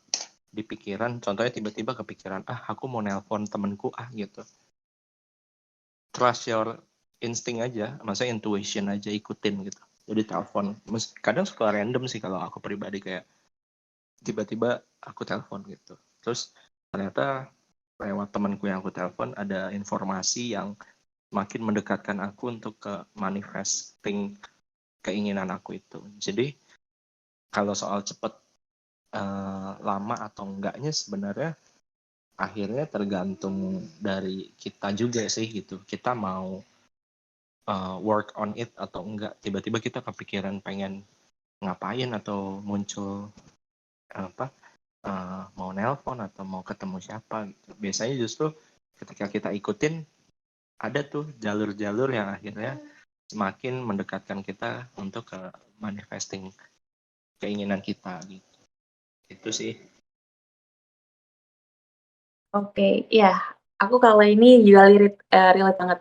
di pikiran. Contohnya tiba-tiba kepikiran, aku mau nelpon temenku gitu. Trust your insting aja, maksudnya intuition aja, ikutin gitu. Jadi telepon, kadang suka random sih kalau aku pribadi, kayak tiba-tiba aku telepon gitu. Terus ternyata lewat temanku yang aku telepon ada informasi yang makin mendekatkan aku untuk ke manifesting keinginan aku itu. Jadi kalau soal cepet lama atau enggaknya sebenarnya akhirnya tergantung dari kita juga sih gitu. Kita mau work on it atau enggak. Tiba-tiba kita kepikiran pengen ngapain atau muncul mau nelpon atau mau ketemu siapa gitu. Biasanya justru ketika kita ikutin ada tuh jalur-jalur yang akhirnya semakin mendekatkan kita untuk ke manifesting keinginan kita gitu. Itu sih. Oke, ya. Aku kalau ini juga relate banget.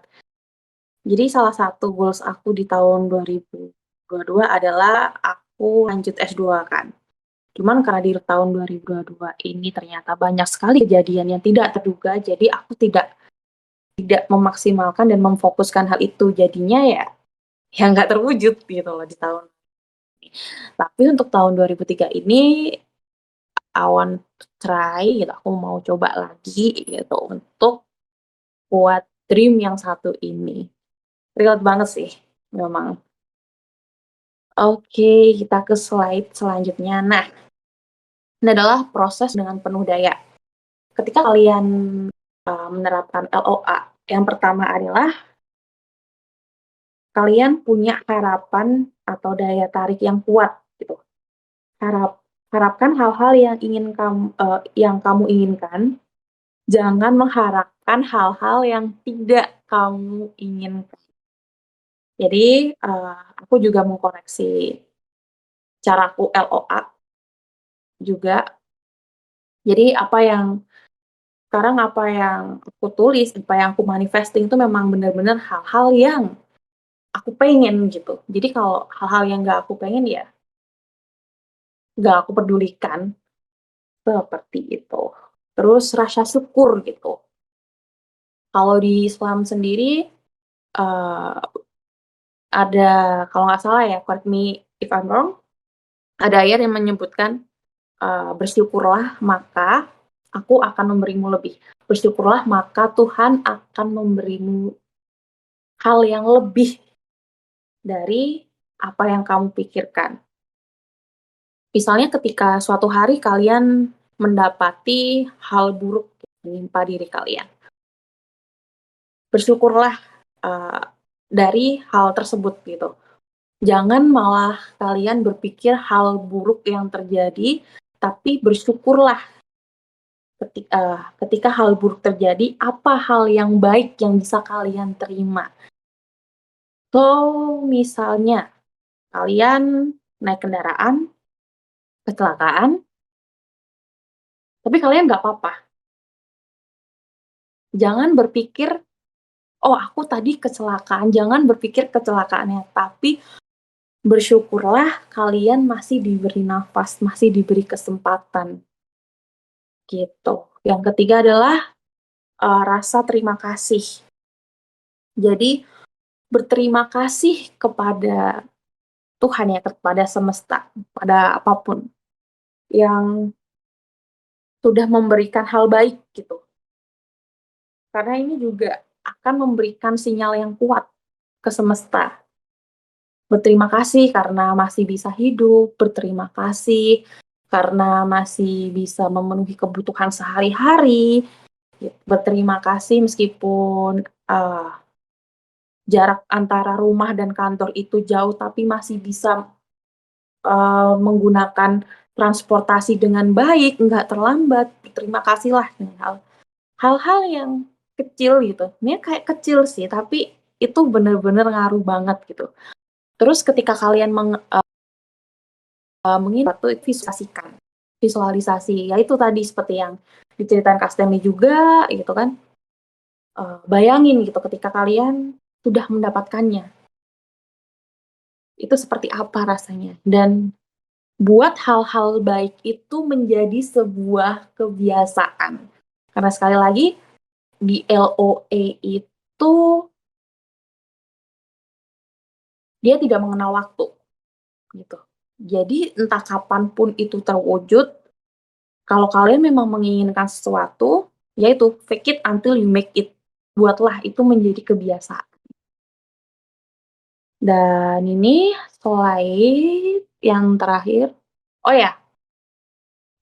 Jadi salah satu goals aku di tahun 2022 adalah aku lanjut S2 kan. Cuman karena di tahun 2022 ini ternyata banyak sekali kejadian yang tidak terduga, jadi aku tidak memaksimalkan dan memfokuskan hal itu. Jadinya ya nggak terwujud gitu loh di tahun ini. Tapi untuk tahun 2003 ini I want to try gitu, aku mau coba lagi gitu untuk buat dream yang satu ini. Relate banget sih, memang. Oke, kita ke slide selanjutnya. Nah, ini adalah proses dengan penuh daya. Ketika kalian menerapkan LOA, yang pertama adalah kalian punya harapan atau daya tarik yang kuat gitu. Harapkan hal-hal yang kamu inginkan. Jangan mengharapkan hal-hal yang tidak kamu inginkan. Jadi aku juga mengkoreksi caraku LOA juga. Jadi sekarang apa yang aku tulis, apa yang aku manifesting itu memang benar-benar hal-hal yang aku pengen gitu. Jadi kalau hal-hal yang nggak aku pengen ya nggak aku pedulikan, seperti itu. Terus rasa syukur gitu. Kalau di Islam sendiri uh, ada, kalau nggak salah ya, correct me if I'm wrong, ada ayat yang menyebutkan bersyukurlah maka aku akan memberimu lebih. Bersyukurlah maka Tuhan akan memberimu hal yang lebih dari apa yang kamu pikirkan. Misalnya ketika suatu hari kalian mendapati hal buruk menimpa diri kalian. Bersyukurlah dari hal tersebut gitu. Jangan malah kalian berpikir hal buruk yang terjadi, tapi bersyukurlah ketika hal buruk terjadi, apa hal yang baik yang bisa kalian terima. So, misalnya kalian naik kendaraan, kecelakaan, tapi kalian nggak apa-apa. Jangan berpikir, oh aku tadi kecelakaan, jangan berpikir kecelakaannya, tapi bersyukurlah kalian masih diberi nafas, masih diberi kesempatan. Gitu. Yang ketiga adalah rasa terima kasih. Jadi berterima kasih kepada Tuhan ya, kepada semesta, pada apapun yang sudah memberikan hal baik gitu. Karena ini juga akan memberikan sinyal yang kuat ke semesta. Berterima kasih karena masih bisa hidup, berterima kasih karena masih bisa memenuhi kebutuhan sehari-hari, berterima kasih meskipun jarak antara rumah dan kantor itu jauh, tapi masih bisa menggunakan transportasi dengan baik, nggak terlambat. Berterima kasihlah dengan hal-hal yang kecil gitu. Ini kayak kecil sih, tapi itu benar-benar ngaruh banget gitu. Terus ketika kalian visualisasi, ya itu tadi seperti yang diceritain Kak Stanley juga gitu kan. Bayangin gitu ketika kalian sudah mendapatkannya. Itu seperti apa rasanya. Dan buat hal-hal baik itu menjadi sebuah kebiasaan. Karena sekali lagi, di LOA itu dia tidak mengenal waktu. Gitu. Jadi entah kapanpun itu terwujud, kalau kalian memang menginginkan sesuatu, yaitu fake it until you make it. Buatlah itu menjadi kebiasaan. Dan ini slide yang terakhir. Oh ya,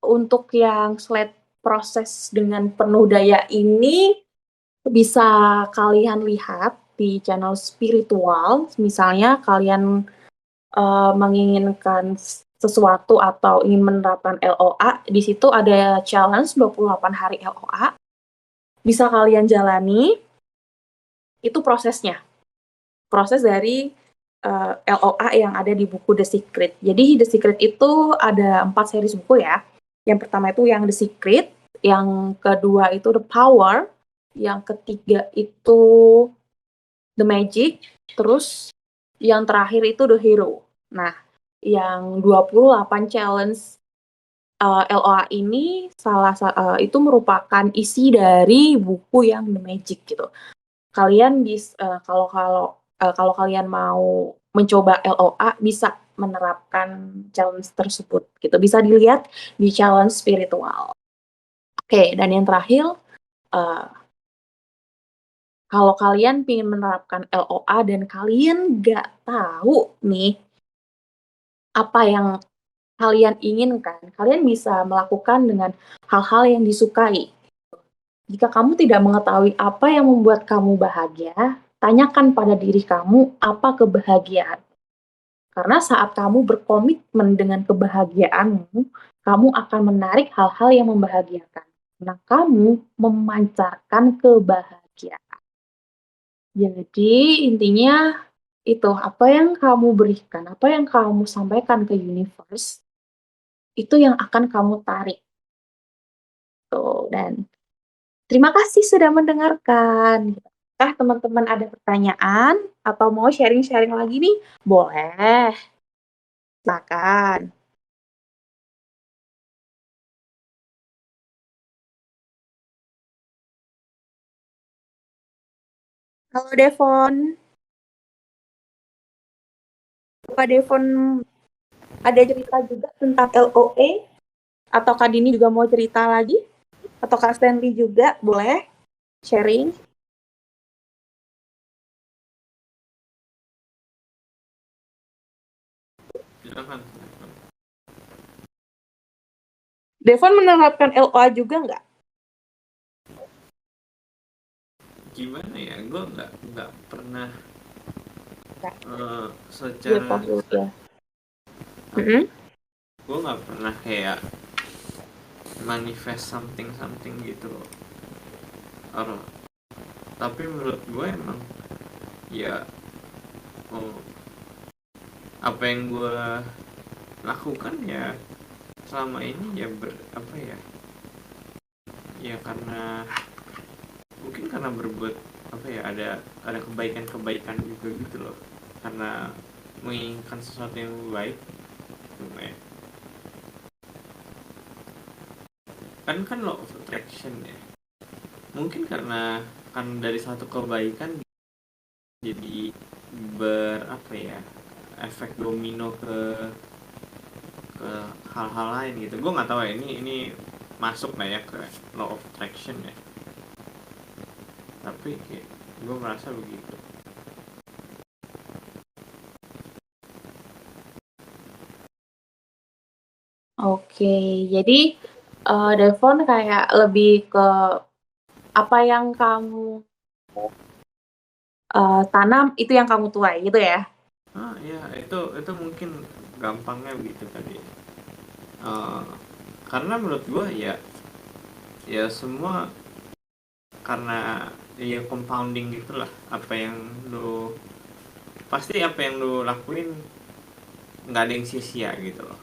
untuk yang slide proses dengan penuh daya ini bisa kalian lihat di channel spiritual. Misalnya kalian menginginkan sesuatu atau ingin menerapkan LOA, di situ ada challenge 28 hari LOA. Bisa kalian jalani, itu prosesnya. proses dari LOA yang ada di buku The Secret. Jadi The Secret itu ada 4 series buku ya. Yang pertama itu yang The Secret, yang kedua itu The Power, yang ketiga itu The Magic, terus yang terakhir itu The Hero. Nah, yang 28 challenge LOA ini itu merupakan isi dari buku yang The Magic gitu. Kalian kalau kalian mau mencoba LOA bisa menerapkan challenge tersebut gitu. Bisa dilihat di challenge spiritual. Oke, dan yang terakhir uh, kalau kalian ingin menerapkan LOA dan kalian nggak tahu nih apa yang kalian inginkan, kalian bisa melakukan dengan hal-hal yang disukai. Jika kamu tidak mengetahui apa yang membuat kamu bahagia, tanyakan pada diri kamu apa kebahagiaan. Karena saat kamu berkomitmen dengan kebahagiaanmu, kamu akan menarik hal-hal yang membahagiakan. Karena kamu memancarkan kebahagiaan. Jadi intinya itu apa yang kamu berikan, apa yang kamu sampaikan ke universe, itu yang akan kamu tarik. Tuh, dan terima kasih sudah mendengarkan. Teman-teman ada pertanyaan atau mau sharing-sharing lagi nih? Boleh. Silakan. Halo Devon. Pak Devon ada cerita juga tentang LOA? Atau Kak Dini juga mau cerita lagi? Atau Kak Stanley juga boleh sharing? Silakan. Devon menerapkan LOA juga nggak? Gimana ya? Gue nggak pernah Iya, secara fokus ya. gue nggak pernah kayak manifest something gitu loh. Tapi menurut gue emang ya apa yang gue lakukan ya selama ini ya ya karena mungkin karena berbuat ada kebaikan juga gitu loh, karena menginginkan sesuatu yang baik. kan law of attraction ya, mungkin karena kan dari satu kebaikan jadi efek domino ke hal-hal lain gitu. Gue nggak tahu ya, ini masuk lah ya ke law of attraction ya, tapi kayak gue merasa begitu. Oke, jadi Devon kayak lebih ke apa yang kamu tanam itu yang kamu tuai gitu ya? Ya itu mungkin gampangnya begitu tadi. Karena menurut gue ya semua karena ya compounding gitulah, apa yang lu lakuin nggak ada yang sia-sia gitu loh.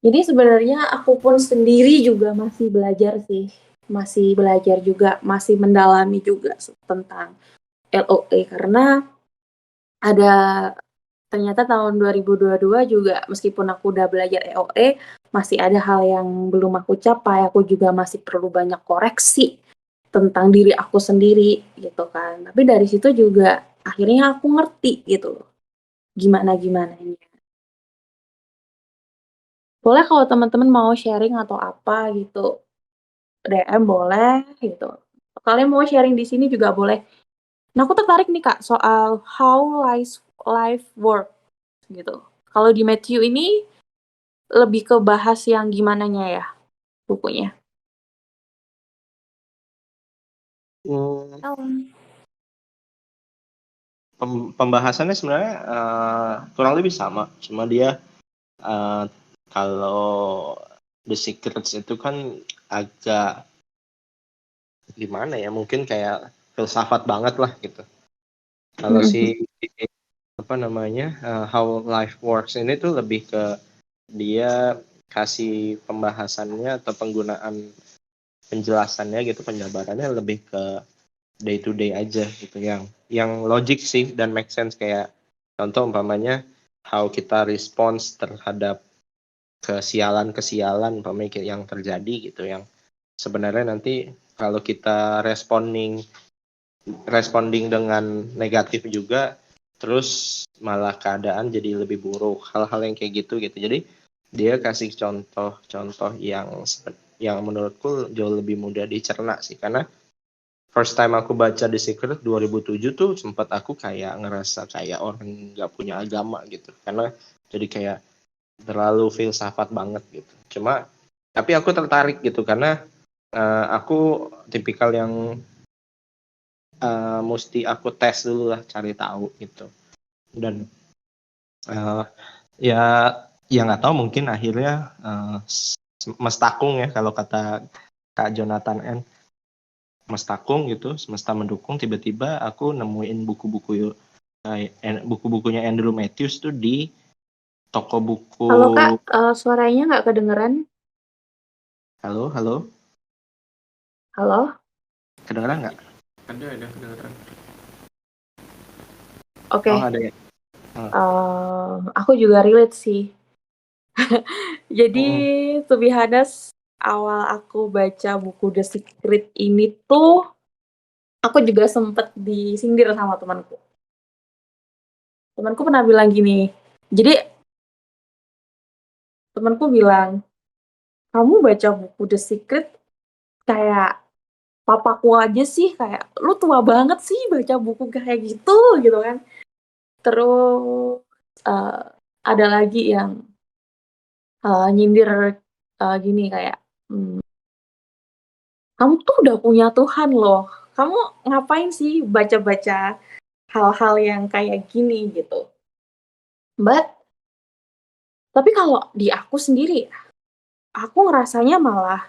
Jadi sebenarnya aku pun sendiri juga masih belajar sih, masih belajar juga, masih mendalami juga tentang LOA karena ada ternyata tahun 2022 juga meskipun aku udah belajar LOA masih ada hal yang belum aku capai, aku juga masih perlu banyak koreksi tentang diri aku sendiri gitu kan. Tapi dari situ juga akhirnya aku ngerti gitu gimana-gimananya. Boleh kalau teman-teman mau sharing atau apa gitu, DM boleh gitu. Kalian mau sharing di sini juga boleh. Nah, aku tertarik nih Kak soal how life work gitu. Kalau di Matthew ini lebih ke bahas yang gimananya ya bukunya. Pembahasannya sebenarnya kurang lebih sama, cuma dia Kalau The Secrets itu kan agak gimana ya, mungkin kayak filsafat banget lah gitu. Kalau si apa namanya How Life Works ini tuh lebih ke dia kasih pembahasannya atau penggunaan penjelasannya gitu, penjabarannya lebih ke day to day aja gitu, yang logik sih dan make sense. Kayak contoh umpamanya how kita respons terhadap kesialan umpamanya yang terjadi gitu, yang sebenarnya nanti kalau kita responding dengan negatif juga, terus malah keadaan jadi lebih buruk, hal-hal yang kayak gitu. Jadi dia kasih contoh-contoh yang menurutku jauh lebih mudah dicerna sih, karena first time aku baca The Secret 2007 tuh sempat aku kayak ngerasa kayak orang nggak punya agama gitu, karena jadi kayak terlalu filsafat banget gitu. Tapi aku tertarik gitu karena aku tipikal yang mesti aku tes dulu lah, cari tahu gitu. Dan ya nggak tahu, mungkin akhirnya mestakung ya, kalau kata Kak Jonathan N, mestakung gitu, semesta mendukung. Tiba-tiba aku nemuin buku-bukunya Andrew Matthews tuh di toko buku. Halo Kak, suaranya nggak kedengeran? Halo, Halo? kedengeran nggak? Ada kedengeran. Oke, Oh, ada ya. aku juga relate sih. Jadi, Mm-mm. to be honest, awal aku baca buku The Secret ini tuh, aku juga sempet disindir sama temanku. Temanku pernah bilang gini, jadi temanku bilang, kamu baca buku The Secret kayak papaku aja sih, kayak lu tua banget sih baca buku kayak gitu kan. Terus eh, ada lagi yang nyindir gini kayak, kamu tuh udah punya Tuhan loh. Kamu ngapain sih baca-baca hal-hal yang kayak gini gitu. Tapi kalau di aku sendiri, aku ngerasanya malah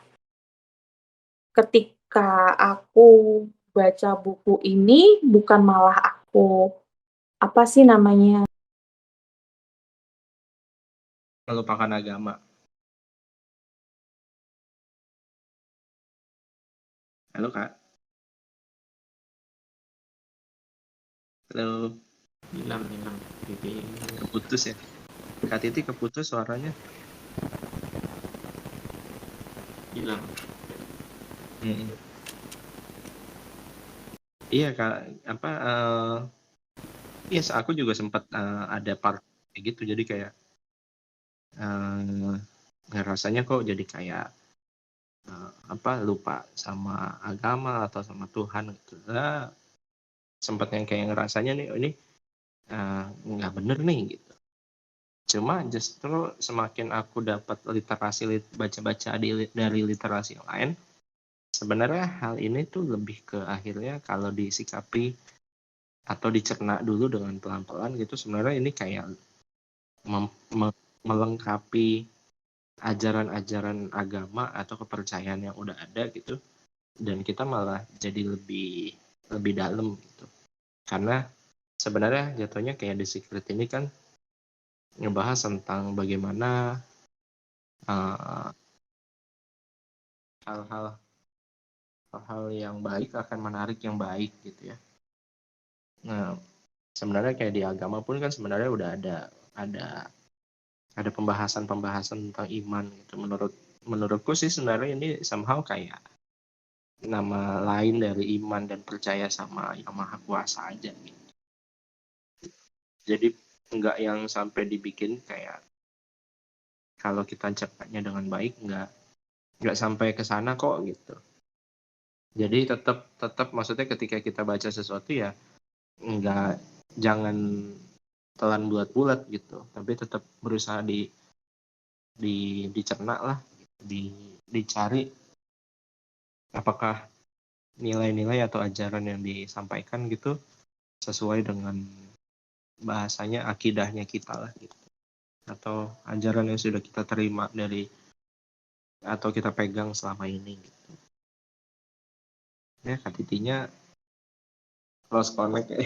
ketika aku baca buku ini, bukan malah aku, apa sih namanya, Melupakan agama. Halo Kak. Halo. Hilang Titi hilang. Keputus ya. Kak Titi keputus suaranya. Hilang. Iya Kak, apa yes, aku juga sempat ada part kayak gitu, jadi kayak ngerasanya kok jadi kayak lupa sama agama atau sama Tuhan gitu. Sempat yang kayak ngerasanya nih, ini nggak bener nih gitu. Cuma justru semakin aku dapat baca-baca dari literasi yang lain, sebenarnya hal ini tuh lebih ke akhirnya kalau disikapi atau dicerna dulu dengan pelan-pelan gitu, sebenarnya ini kayak melengkapi ajaran-ajaran agama atau kepercayaan yang udah ada gitu, dan kita malah jadi lebih dalam gitu. Karena sebenarnya jatuhnya kayak The Secret ini kan ngebahas tentang bagaimana hal-hal yang baik akan menarik yang baik gitu ya. Nah, sebenarnya kayak di agama pun kan sebenarnya udah ada pembahasan tentang iman gitu. Menurutku sih sebenarnya ini somehow kayak nama lain dari iman dan percaya sama Yang Maha Kuasa aja gitu. Jadi enggak yang sampai dibikin kayak kalau kita cernanya dengan baik, enggak sampai ke sana kok gitu. Jadi tetap maksudnya ketika kita baca sesuatu ya jangan telan bulat-bulat gitu, tapi tetap berusaha dicerna lah, dicari apakah nilai-nilai atau ajaran yang disampaikan gitu sesuai dengan bahasanya, akidahnya kita lah gitu. atau ajaran yang sudah kita terima dari atau kita pegang selama ini gitu. Ya, Kak Titinya close connect ya.